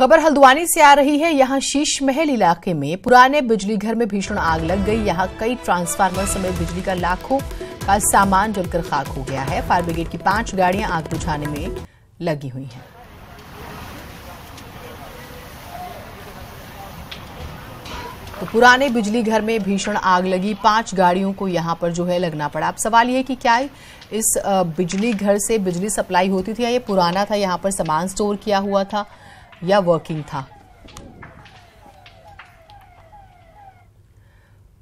खबर हल्द्वानी से आ रही है। यहां शीश महल इलाके में पुराने बिजली घर में भीषण आग लग गई। यहां कई ट्रांसफार्मर समेत बिजली का लाखों का सामान जलकर खाक हो गया है। फायर ब्रिगेड की 5 गाड़ियां आग बुझाने में लगी हुई हैं। तो पुराने बिजली घर में भीषण आग लगी, 5 गाड़ियों को यहां पर जो है लगना पड़ा। अब सवाल ये कि क्या इस बिजली घर से बिजली सप्लाई होती थी या ये पुराना था, यहां पर सामान स्टोर किया हुआ था या वर्किंग था।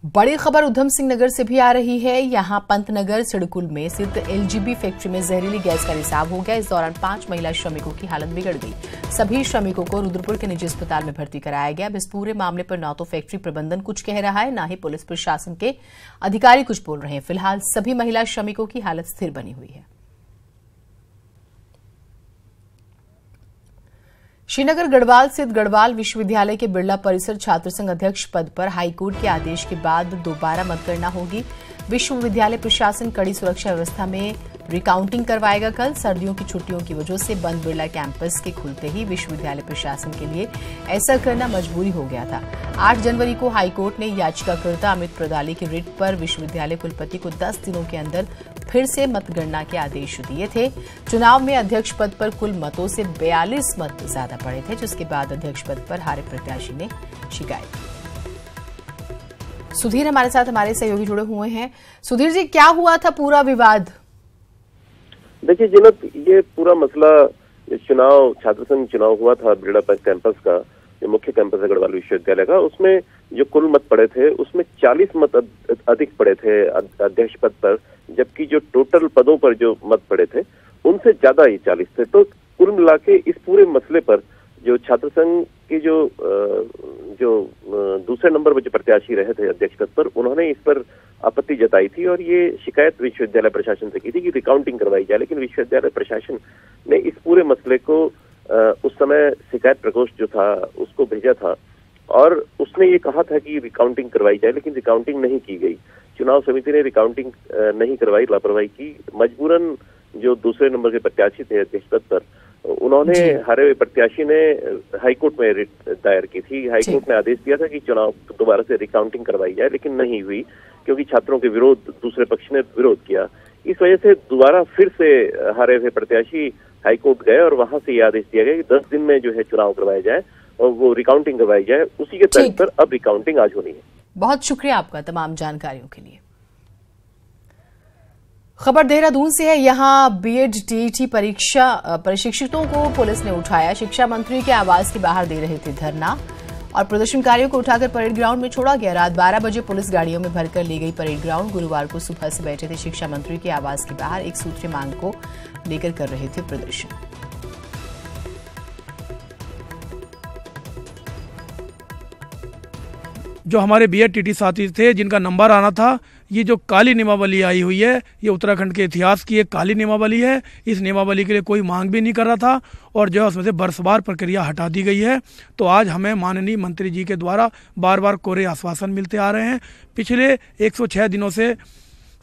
बड़ी खबर उधम सिंह नगर से भी आ रही है। यहां पंतनगर सिडकुल में स्थित एलजीबी फैक्ट्री में जहरीली गैस का रिसाव हो गया। इस दौरान 5 महिला श्रमिकों की हालत बिगड़ गई। सभी श्रमिकों को रुद्रपुर के निजी अस्पताल में भर्ती कराया गया। अब इस पूरे मामले पर न तो फैक्ट्री प्रबंधन कुछ कह रहा है, न ही पुलिस प्रशासन के अधिकारी कुछ बोल रहे हैं। फिलहाल सभी महिला श्रमिकों की हालत स्थिर बनी हुई है। श्रीनगर गढ़वाल स्थित गढ़वाल विश्वविद्यालय के बिरला परिसर छात्र संघ अध्यक्ष पद पर हाईकोर्ट के आदेश के बाद दोबारा मतगणना होगी। विश्वविद्यालय प्रशासन कड़ी सुरक्षा व्यवस्था में रिकाउंटिंग करवाएगा। कल सर्दियों की छुट्टियों की वजह से बंद बिरला कैंपस के खुलते ही विश्वविद्यालय प्रशासन के लिए ऐसा करना मजबूरी हो गया था। 8 जनवरी को हाईकोर्ट ने याचिकाकर्ता अमित प्रदाली की रिट पर विश्वविद्यालय कुलपति को 10 दिनों के अंदर फिर से मतगणना के आदेश दिए थे। चुनाव में अध्यक्ष पद पर कुल मतों से 42 मत ज्यादा पड़े थे, जिसके बाद अध्यक्ष पद पर हारे प्रत्याशी ने शिकायत की। सुधीर हमारे साथ हमारे सहयोगी जुड़े हुए हैं। सुधीर जी, क्या हुआ था पूरा विवाद? देखिए जिनत, ये पूरा मसला चुनाव छात्र संघ चुनाव हुआ था बिरला कैंपस का, जो मुख्य कैंपस है गढ़वाल विश्वविद्यालय का, उसमें जो कुल मत पड़े थे उसमें 40 मत अधिक पड़े थे अध्यक्ष पद पर, जबकि जो टोटल पदों पर जो मत पड़े थे उनसे ज्यादा ही 40 थे। तो कुल मिला के इस पूरे मसले पर जो छात्र संघ के जो दूसरे नंबर पर जो प्रत्याशी रहे थे अध्यक्ष पद पर, उन्होंने इस पर आपत्ति जताई थी और ये शिकायत विश्वविद्यालय प्रशासन से की थी कि रिकाउंटिंग करवाई जाए। लेकिन विश्वविद्यालय प्रशासन ने इस पूरे मसले को उस समय शिकायत प्रकोष्ठ जो था उसको भेजा था और उसने ये कहा था कि रिकाउंटिंग करवाई जाए, लेकिन रिकाउंटिंग नहीं की गई। चुनाव समिति ने रिकाउंटिंग नहीं करवाई, लापरवाही की। मजबूरन जो दूसरे नंबर के प्रत्याशी थे अध्यक्ष पद पर, उन्होंने हारे हुए प्रत्याशी ने हाईकोर्ट में रिट दायर की थी। हाईकोर्ट ने आदेश दिया था कि चुनाव दोबारा से रिकाउंटिंग करवाई जाए, लेकिन नहीं हुई क्योंकि छात्रों के विरोध, दूसरे पक्ष ने विरोध किया। इस वजह से दोबारा फिर से हारे हुए प्रत्याशी हाईकोर्ट गए और वहां से ये आदेश दिया गया कि 10 दिन में जो है चुनाव करवाया जाए और वो रिकाउंटिंग करवाई जाए। उसी के तर्ज पर अब रिकाउंटिंग आज होनी है। बहुत शुक्रिया आपका तमाम जानकारियों के लिए। खबर देहरादून से है। यहां बीएड टीईटी परीक्षा प्रशिक्षितों को पुलिस ने उठाया। शिक्षा मंत्री के आवास के बाहर दे रहे थे धरना और प्रदर्शनकारियों को उठाकर परेड ग्राउंड में छोड़ा गया। रात 12 बजे पुलिस गाड़ियों में भरकर ली गई परेड ग्राउंड। गुरुवार को सुबह से बैठे थे शिक्षा मंत्री के आवास के बाहर, एक सूत्रीय मांग को लेकर कर रहे थे प्रदर्शन। जो हमारे बीएड टीटी साथी थे जिनका नंबर आना था, ये जो काली नियमावली आई हुई है, ये उत्तराखंड के इतिहास की एक काली नियमावली है। इस नियमावली के लिए कोई मांग भी नहीं कर रहा था और जो है उसमें से बरसबार प्रक्रिया हटा दी गई है। तो आज हमें माननीय मंत्री जी के द्वारा बार बार कोरे आश्वासन मिलते आ रहे हैं। पिछले 106 दिनों से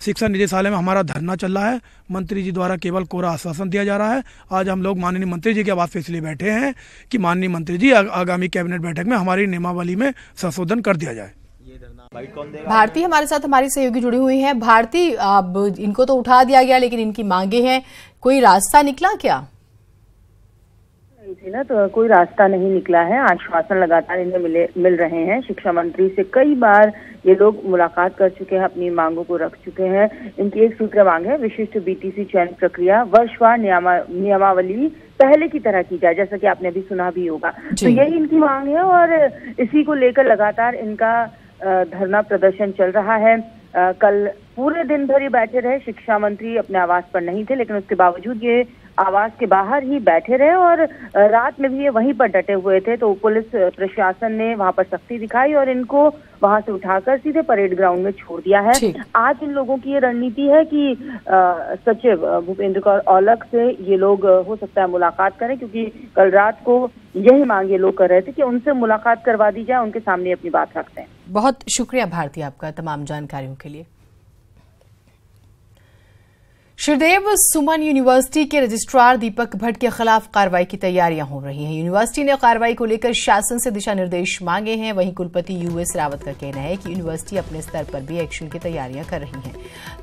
शिक्षा निदेशालय में हमारा धरना चल रहा है। मंत्री जी द्वारा केवल कोरा आश्वासन दिया जा रहा है। आज हम लोग माननीय मंत्री जी के आवास पे इसलिए बैठे हैं कि माननीय मंत्री जी आगामी कैबिनेट बैठक में हमारी नियमावली में संशोधन कर दिया जाए। भारती हमारे साथ हमारी सहयोगी जुड़ी हुई है। भारती, अब इनको तो उठा दिया गया लेकिन इनकी मांगे हैं, कोई रास्ता निकला क्या? थी ना, तो कोई रास्ता नहीं निकला है। आश्वासन लगातार इन्हें मिल रहे हैं। शिक्षा मंत्री से कई बार ये लोग मुलाकात कर चुके हैं, अपनी मांगों को रख चुके हैं। इनकी एक सूत्र मांग है, विशिष्ट बीटीसी चयन प्रक्रिया वर्षवार नियमावली पहले की तरह की जाए, जैसा कि आपने अभी सुना भी होगा। तो यही इनकी मांग है और इसी को लेकर लगातार इनका धरना प्रदर्शन चल रहा है। कल पूरे दिन भर ये बैठे रहे। शिक्षा मंत्री अपने आवास पर नहीं थे, लेकिन उसके बावजूद ये आवास के बाहर ही बैठे रहे और रात में भी ये वहीं पर डटे हुए थे। तो पुलिस प्रशासन ने वहां पर सख्ती दिखाई और इनको वहां से उठाकर सीधे परेड ग्राउंड में छोड़ दिया है। आज इन लोगों की ये रणनीति है कि सचिव भूपेंद्र कौर औलख से ये लोग हो सकता है मुलाकात करें, क्योंकि कल रात को यही मांग ये लोग कर रहे थे कि उनसे मुलाकात करवा दी जाए, उनके सामने अपनी बात रखते हैं। बहुत शुक्रिया भारती आपका तमाम जानकारियों के लिए। श्रीदेव सुमन यूनिवर्सिटी के रजिस्ट्रार दीपक भट्ट के खिलाफ कार्रवाई की तैयारियां हो रही हैं। यूनिवर्सिटी ने कार्रवाई को लेकर शासन से दिशा निर्देश मांगे हैं। वहीं कुलपति यूएस रावत का कहना है कि यूनिवर्सिटी अपने स्तर पर भी एक्शन की तैयारियां कर रही है।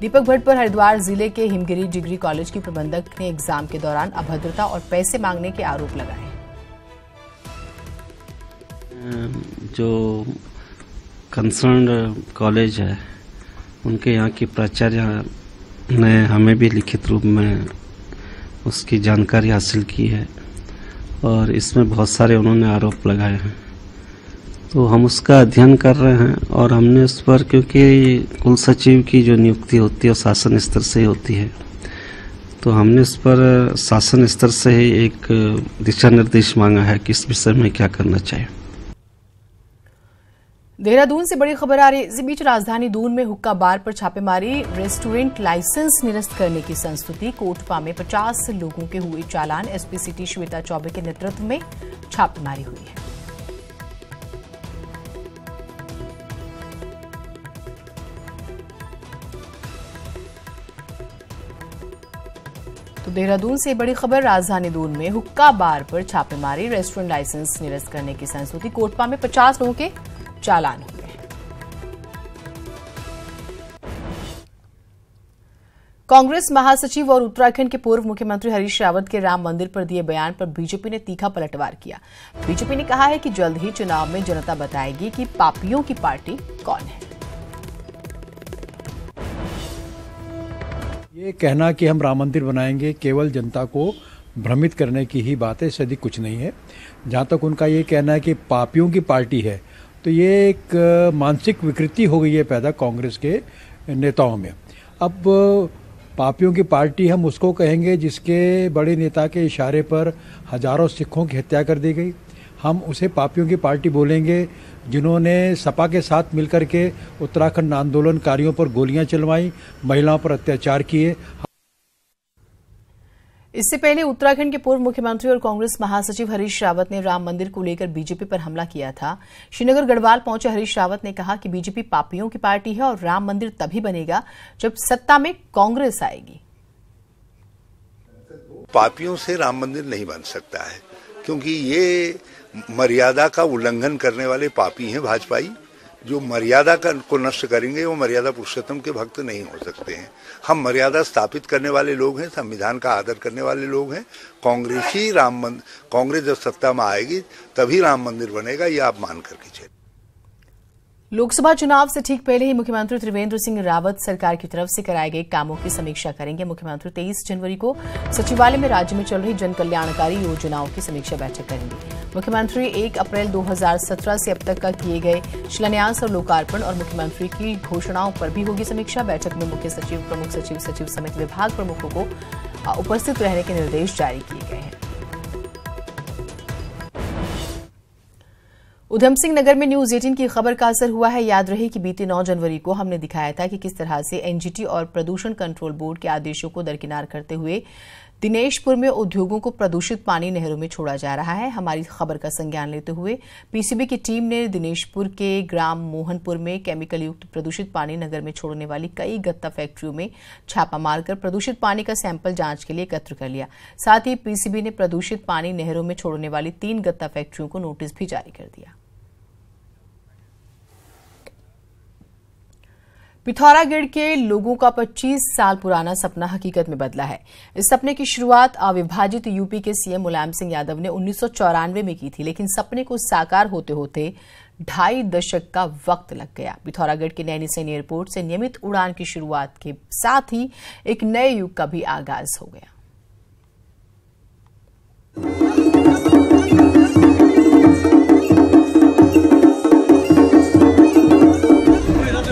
दीपक भट्ट पर हरिद्वार जिले के हिमगिरी डिग्री कॉलेज की प्रबंधक ने एग्जाम के दौरान अभद्रता और पैसे मांगने के आरोप लगाए। जो कंसर्न कॉलेज है उनके यहाँ की प्राचार्य ने हमें भी लिखित रूप में उसकी जानकारी हासिल की है और इसमें बहुत सारे उन्होंने आरोप लगाए हैं, तो हम उसका अध्ययन कर रहे हैं और हमने उस पर, क्योंकि कुल सचिव की जो नियुक्ति होती है वो शासन स्तर से ही होती है, तो हमने उस पर शासन स्तर से ही एक दिशा निर्देश मांगा है कि इस विषय में क्या करना चाहिए। देहरादून से बड़ी खबर आ रही है। इसी बीच राजधानी दून में हुक्का बार पर छापेमारी, रेस्टोरेंट लाइसेंस निरस्त करने की संस्तुति। कोटपा में 50 लोगों के हुए चालान। एसपी सिटी श्वेता चौबे के नेतृत्व में छापेमारी हुई है। तो देहरादून से बड़ी खबर, राजधानी दून में हुक्का बार पर छापेमारी, रेस्टोरेंट लाइसेंस निरस्त करने की संस्तुति। कोटपा में 50 लोगों के चालान हुए हैं। कांग्रेस महासचिव और उत्तराखंड के पूर्व मुख्यमंत्री हरीश रावत के राम मंदिर पर दिए बयान पर बीजेपी ने तीखा पलटवार किया। बीजेपी ने कहा है कि जल्द ही चुनाव में जनता बताएगी कि पापियों की पार्टी कौन है। ये कहना कि हम राम मंदिर बनाएंगे केवल जनता को भ्रमित करने की ही बात है, इससे अधिक कुछ नहीं है। जहां तक उनका ये कहना है कि पापियों की पार्टी है, तो ये एक मानसिक विकृति हो गई है पैदा कांग्रेस के नेताओं में। अब पापियों की पार्टी हम उसको कहेंगे जिसके बड़े नेता के इशारे पर हजारों सिखों की हत्या कर दी गई। हम उसे पापियों की पार्टी बोलेंगे जिन्होंने सपा के साथ मिलकर के उत्तराखंड आंदोलनकारियों पर गोलियां चलवाई, महिलाओं पर अत्याचार किए। इससे पहले उत्तराखंड के पूर्व मुख्यमंत्री और कांग्रेस महासचिव हरीश रावत ने राम मंदिर को लेकर बीजेपी पर हमला किया था। श्रीनगर गढ़वाल पहुंचे हरीश रावत ने कहा कि बीजेपी पापियों की पार्टी है और राम मंदिर तभी बनेगा जब सत्ता में कांग्रेस आएगी। पापियों से राम मंदिर नहीं बन सकता है, क्योंकि ये मर्यादा का उल्लंघन करने वाले पापी हैं भाजपाई। जो मर्यादा को नष्ट करेंगे वो मर्यादा पुरुषोत्तम के भक्त नहीं हो सकते हैं। हम मर्यादा स्थापित करने वाले लोग हैं, संविधान का आदर करने वाले लोग हैं। कांग्रेस जब सत्ता में आएगी तभी राम मंदिर बनेगा, ये आप मान करके चलिए। लोकसभा चुनाव से ठीक पहले ही मुख्यमंत्री त्रिवेंद्र सिंह रावत सरकार की तरफ से कराए गए कामों की समीक्षा करेंगे। मुख्यमंत्री 23 जनवरी को सचिवालय में राज्य में चल रही जन कल्याणकारी योजनाओं की समीक्षा बैठक करेंगे। मुख्यमंत्री 1 अप्रैल 2017 से अब तक का किए गए शिलान्यास और लोकार्पण और मुख्यमंत्री की घोषणाओं पर भी होगी समीक्षा। बैठक में मुख्य सचिव, प्रमुख सचिव, सचिव समेत विभाग प्रमुखों को उपस्थित रहने के निर्देश जारी किए गए हैं। उधम सिंह नगर में न्यूज 18 की खबर का असर हुआ है। याद रहे कि बीते 9 जनवरी को हमने दिखाया था कि किस तरह से एनजीटी और प्रदूषण कंट्रोल बोर्ड के आदेशों को दरकिनार करते हुए दिनेशपुर में उद्योगों को प्रदूषित पानी नहरों में छोड़ा जा रहा है। हमारी खबर का संज्ञान लेते हुए पीसीबी की टीम ने दिनेशपुर के ग्राम मोहनपुर में केमिकल युक्त प्रदूषित पानी नगर में छोड़ने वाली कई गत्ता फैक्ट्रियों में छापा मारकर प्रदूषित पानी का सैंपल जांच के लिए एकत्र कर लिया। साथ ही पीसीबी ने प्रदूषित पानी नहरों में छोड़ने वाली 3 गत्ता फैक्ट्रियों को नोटिस भी जारी कर दिया। पिथौरागढ़ के लोगों का 25 साल पुराना सपना हकीकत में बदला है। इस सपने की शुरुआत अविभाजित यूपी के सीएम मुलायम सिंह यादव ने 1994 में की थी, लेकिन सपने को साकार होते होते 2.5 दशक का वक्त लग गया। पिथौरागढ़ के नैनी सैनी एयरपोर्ट से नियमित उड़ान की शुरुआत के साथ ही एक नए युग का भी आगाज हो गया।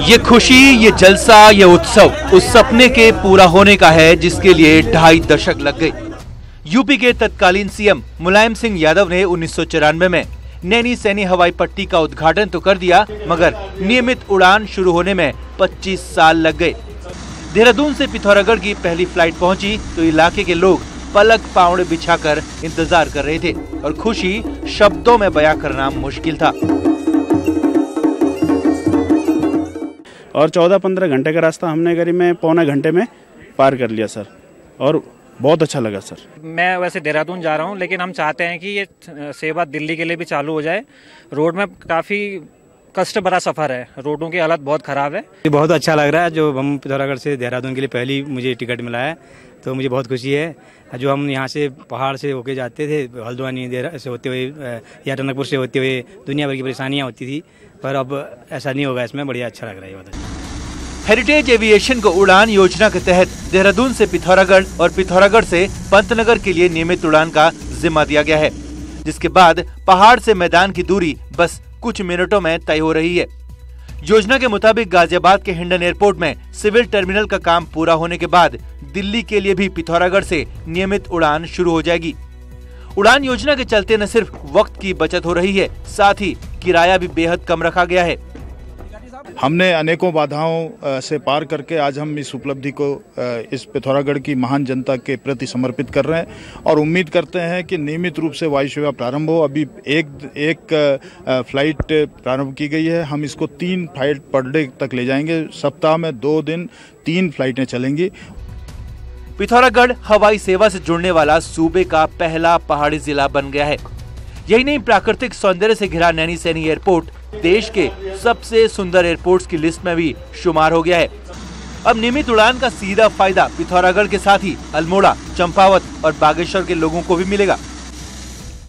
ये खुशी, ये जलसा, ये उत्सव उस सपने के पूरा होने का है जिसके लिए 2.5 दशक लग गए। यूपी के तत्कालीन सीएम मुलायम सिंह यादव ने 1994 में नैनी सैनी हवाई पट्टी का उद्घाटन तो कर दिया, मगर नियमित उड़ान शुरू होने में 25 साल लग गए। देहरादून से पिथौरागढ़ की पहली फ्लाइट पहुंची तो इलाके के लोग पलक पावड़े बिछाकर इंतजार कर रहे थे और खुशी शब्दों में बयां करना मुश्किल था। और 14-15 घंटे का रास्ता हमने करीब में 1.25 घंटे में पार कर लिया सर। और बहुत अच्छा लगा सर। मैं वैसे देहरादून जा रहा हूँ, लेकिन हम चाहते हैं कि ये सेवा दिल्ली के लिए भी चालू हो जाए। रोड में काफ़ी कष्ट भरा सफ़र है, रोडों की हालत बहुत ख़राब है। बहुत अच्छा लग रहा है, जो हम पिथौरागढ़ से देहरादून के लिए पहली मुझे टिकट मिला है, तो मुझे बहुत खुशी है। जो हम यहाँ से पहाड़ से होके जाते थे, हल्द्वानी से होते हुए या टनकपुर से होते हुए, दुनिया भर की परेशानियाँ होती थी, पर अब ऐसा नहीं होगा। इसमें बढ़िया अच्छा लग रहा है ये बात। हेरिटेज एविएशन को उड़ान योजना के तहत देहरादून से पिथौरागढ़ और पिथौरागढ़ से पंतनगर के लिए नियमित उड़ान का जिम्मा दिया गया है, जिसके बाद पहाड़ से मैदान की दूरी बस कुछ मिनटों में तय हो रही है। योजना के मुताबिक गाजियाबाद के हिंडन एयरपोर्ट में सिविल टर्मिनल का काम पूरा होने के बाद दिल्ली के लिए भी पिथौरागढ़ से नियमित उड़ान शुरू हो जाएगी। उड़ान योजना के चलते न सिर्फ वक्त की बचत हो रही है, साथ ही किराया भी बेहद कम रखा गया है। हमने अनेकों बाधाओं से पार करके आज हम इस उपलब्धि को इस पिथौरागढ़ की महान जनता के प्रति समर्पित कर रहे हैं और उम्मीद करते हैं कि नियमित रूप से वायु सेवा प्रारंभ हो। अभी एक फ्लाइट प्रारंभ की गई है, हम इसको 3 फ्लाइट पर डे तक ले जाएंगे। सप्ताह में 2 दिन 3 फ्लाइटें चलेंगी। पिथौरागढ़ हवाई सेवा से जुड़ने वाला सूबे का पहला पहाड़ी जिला बन गया है। यही नहीं, प्राकृतिक सौंदर्य से घिरा नैनी सैनी एयरपोर्ट देश के सबसे सुंदर एयरपोर्ट्स की लिस्ट में भी शुमार हो गया है। अब नियमित उड़ान का सीधा फायदा पिथौरागढ़ के साथ ही अल्मोड़ा, चंपावत और बागेश्वर के लोगों को भी मिलेगा।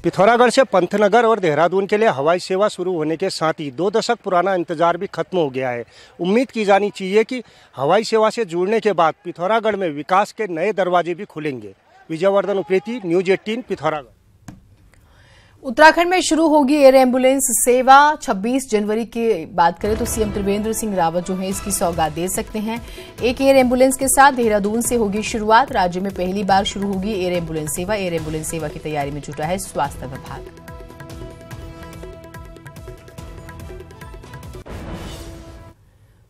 पिथौरागढ़ से पंतनगर और देहरादून के लिए हवाई सेवा शुरू होने के साथ ही 2 दशक पुराना इंतजार भी खत्म हो गया है। उम्मीद की जानी चाहिए कि हवाई सेवा से जुड़ने के बाद पिथौरागढ़ में विकास के नए दरवाजे भी खुलेंगे। विजयवर्धन उप्रेती, न्यूज 18 पिथौरागढ़। उत्तराखंड में शुरू होगी एयर एम्बुलेंस सेवा। 26 जनवरी की बात करें तो सीएम त्रिवेंद्र सिंह रावत जो है इसकी सौगात दे सकते हैं। एक एयर एम्बुलेंस के साथ देहरादून से होगी शुरुआत। राज्य में पहली बार शुरू होगी एयर एम्बुलेंस सेवा। एयर एम्बुलेंस सेवा की तैयारी में जुटा है स्वास्थ्य विभाग।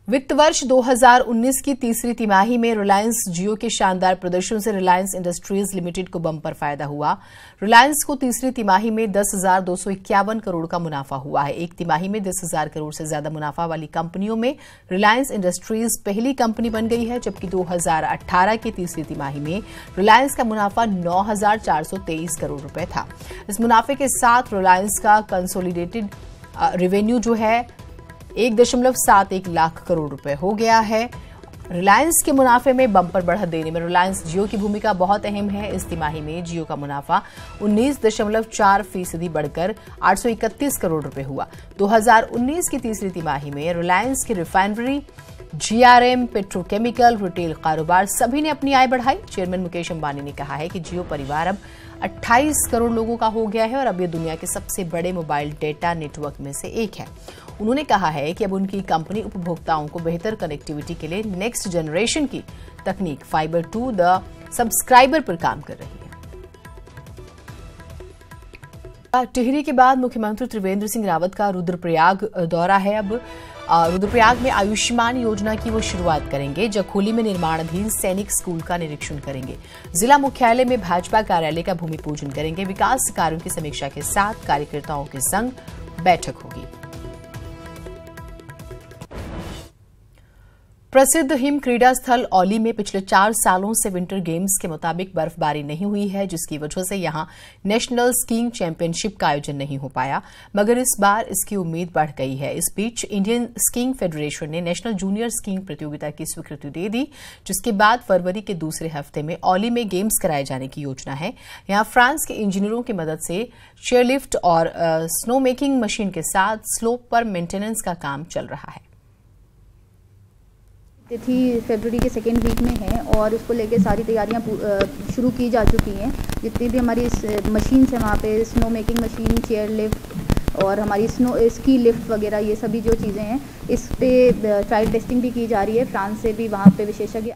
वित्त वर्ष 2019 की तीसरी तिमाही में रिलायंस जियो के शानदार प्रदर्शन से रिलायंस इंडस्ट्रीज लिमिटेड को बम्पर फायदा हुआ। रिलायंस को तीसरी तिमाही में 10,251 करोड़ का मुनाफा हुआ है। एक तिमाही में 10,000 करोड़ से ज्यादा मुनाफा वाली कंपनियों में रिलायंस इंडस्ट्रीज पहली कंपनी बन गई है, जबकि 2018 की तीसरी तिमाही में रिलायंस का मुनाफा 9,423 करोड़ रुपए था। इस मुनाफे के साथ रिलायंस का कंसोलिडेटेड रेवेन्यू जो है 1.71 लाख करोड़ रुपए हो गया है। रिलायंस के मुनाफे में बम्पर बढ़त देने में रिलायंस जियो की भूमिका बहुत अहम है। इस तिमाही में जियो का मुनाफा 19.4% बढ़कर 831 करोड़ रुपए हुआ। 2019 की तीसरी तिमाही में रिलायंस की रिफाइनरी, जीआरएम, पेट्रोकेमिकल, रिटेल कारोबार सभी ने अपनी आय बढ़ाई। चेयरमैन मुकेश अंबानी ने कहा है कि जियो परिवार अब 28 करोड़ लोगों का हो गया है और अब ये दुनिया के सबसे बड़े मोबाइल डेटा नेटवर्क में से एक है। उन्होंने कहा है कि अब उनकी कंपनी उपभोक्ताओं को बेहतर कनेक्टिविटी के लिए नेक्स्ट जनरेशन की तकनीक फाइबर टू द सब्सक्राइबर पर काम कर रही है। टिहरी के बाद मुख्यमंत्री त्रिवेंद्र सिंह रावत का रुद्रप्रयाग दौरा है। अब रुद्रप्रयाग में आयुष्मान योजना की वो शुरुआत करेंगे। जखोली में निर्माणाधीन सैनिक स्कूल का निरीक्षण करेंगे। जिला मुख्यालय में भाजपा कार्यालय का भूमि पूजन करेंगे। विकास कार्यों की समीक्षा के साथ कार्यकर्ताओं के संग बैठक होगी। प्रसिद्ध हिम क्रीड़ा स्थल औली में पिछले 4 सालों से विंटर गेम्स के मुताबिक बर्फबारी नहीं हुई है, जिसकी वजह से यहां नेशनल स्कीइंग चैंपियनशिप का आयोजन नहीं हो पाया, मगर इस बार इसकी उम्मीद बढ़ गई है। इस बीच इंडियन स्कीइंग फेडरेशन ने नेशनल जूनियर स्कीइंग प्रतियोगिता की स्वीकृति दे दी, जिसके बाद फरवरी के दूसरे हफ्ते में औली में गेम्स कराए जाने की योजना है। यहां फ्रांस के इंजीनियरों की मदद से चेयरलिफ्ट और स्नो मेकिंग मशीन के साथ स्लोप पर मेंटेनेंस का काम चल रहा है। तिथि फरवरी के 2nd वीक में है और उसको लेके सारी तैयारियां शुरू की जा चुकी हैं। जितनी भी हमारी मशीन्स हैं वहाँ पे snow making machine, chair lift और हमारी स्की लिफ्ट वगैरह ये सभी जो चीज़ें हैं, इस पे ट्रायल टेस्टिंग भी की जा रही है। फ्रांस से भी वहाँ पे विशेषज्ञ।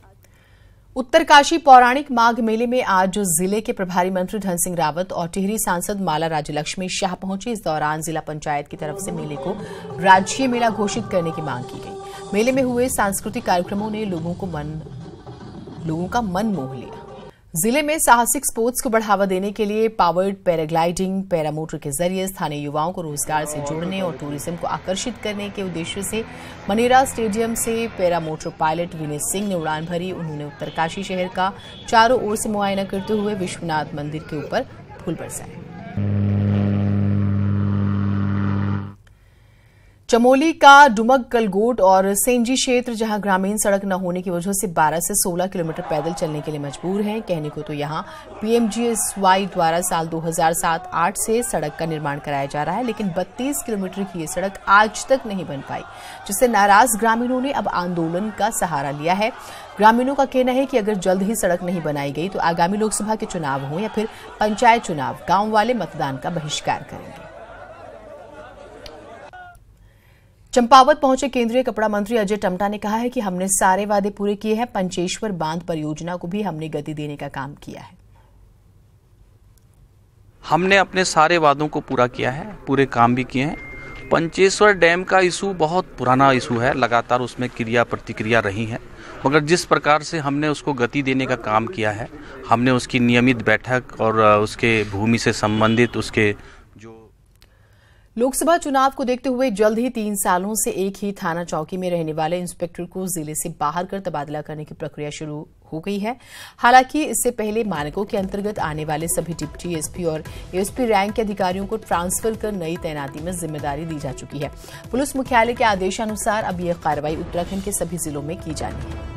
उत्तरकाशी पौराणिक माघ मेले में आज जिले के प्रभारी मंत्री धन सिंह रावत और टिहरी सांसद माला राज्यलक्ष्मी शाह पहुंचे। इस दौरान जिला पंचायत की तरफ से मेले को राज्य मेला घोषित करने की मांग की गई। मेले में हुए सांस्कृतिक कार्यक्रमों ने लोगों का मन मोह लिया। जिले में साहसिक स्पोर्ट्स को बढ़ावा देने के लिए पावर्ड पैराग्लाइडिंग, पैरामोटर के जरिए स्थानीय युवाओं को रोजगार से जोड़ने और टूरिज्म को आकर्षित करने के उद्देश्य से मनेरा स्टेडियम से पैरामोटर पायलट विनय सिंह ने उड़ान भरी। उन्होंने उत्तरकाशी शहर का चारों ओर से मुआयना करते हुए विश्वनाथ मंदिर के ऊपर फूल बरसाए। चमोली का डुमक, गलगोट और सेंजी क्षेत्र जहां ग्रामीण सड़क न होने की वजह से 12 से 16 किलोमीटर पैदल चलने के लिए मजबूर हैं। कहने को तो यहां पीएमजीएसवाई द्वारा साल 2007-8 से सड़क का निर्माण कराया जा रहा है, लेकिन 32 किलोमीटर की ये सड़क आज तक नहीं बन पाई, जिससे नाराज ग्रामीणों ने अब आंदोलन का सहारा लिया है। ग्रामीणों का कहना है कि अगर जल्द ही सड़क नहीं बनाई गई तो आगामी लोकसभा के चुनाव हो या फिर पंचायत चुनाव, गांव वाले मतदान का बहिष्कार करेंगे। चंपावत पहुंचे केंद्रीय कपड़ा मंत्री अजय टम्टा ने कहा है कि हमने सारे वादे पूरे किए हैं। पंचेश्वर बांध परियोजना को भी हमने गति देने का काम किया है। हमने अपने सारे वादों को पूरा किया है, पूरे काम भी किए हैं। पंचेश्वर डैम का इशू बहुत पुराना इशू है, लगातार उसमें क्रिया प्रतिक्रिया रही है, मगर जिस प्रकार से हमने उसको गति देने का काम किया है, हमने उसकी नियमित बैठक और उसके भूमि से संबंधित उसके लोकसभा चुनाव को देखते हुए जल्द ही 3 सालों से एक ही थाना चौकी में रहने वाले इंस्पेक्टर को जिले से बाहर कर तबादला करने की प्रक्रिया शुरू हो गई है। हालांकि इससे पहले मानकों के अंतर्गत आने वाले सभी डिप्टी एसपी और एसपी रैंक के अधिकारियों को ट्रांसफर कर नई तैनाती में जिम्मेदारी दी जा चुकी है। पुलिस मुख्यालय के आदेशानुसार अब यह कार्रवाई उत्तराखंड के सभी जिलों में की जानी है।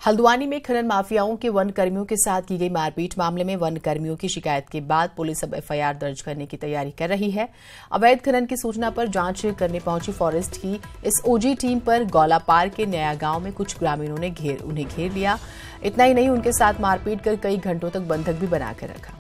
हल्द्वानी में खनन माफियाओं के वन कर्मियों के साथ की गई मारपीट मामले में वन कर्मियों की शिकायत के बाद पुलिस अब एफआईआर दर्ज करने की तैयारी कर रही है। अवैध खनन की सूचना पर जांच करने पहुंची फॉरेस्ट की इस ओजी टीम पर गौलापार के नया गांव में कुछ ग्रामीणों ने उन्हें घेर लिया। इतना ही नहीं, उनके साथ मारपीट कर कई घंटों तक बंधक भी बनाकर रखा।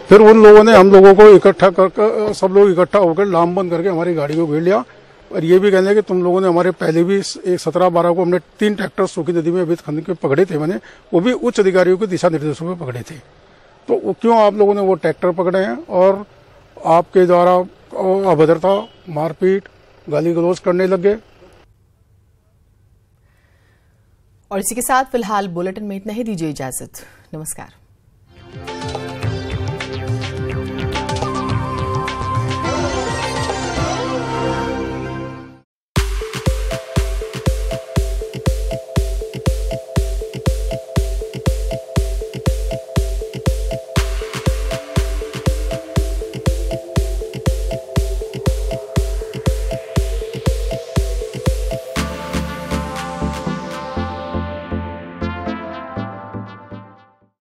फिर उन लोगों ने हम लोगों को इकट्ठा कर, सब लोग इकट्ठा होकर लामबंद करके हमारी गाड़ी को घेर लिया और ये भी कहने कि तुम लोगों ने हमारे पहले भी 17-12 को हमने 3 ट्रैक्टर सूखी नदी में अवैध खनन के पकड़े थे, मैंने वो भी उच्च अधिकारियों के दिशा निर्देशों में पकड़े थे। तो क्यों आप लोगों ने वो ट्रैक्टर पकड़े हैं और आपके द्वारा अभद्रता, मारपीट, गाली गलौज करने लगे। और इसी के साथ फिलहाल बुलेटिन में इतना ही, दीजिए इजाजत। नमस्कार।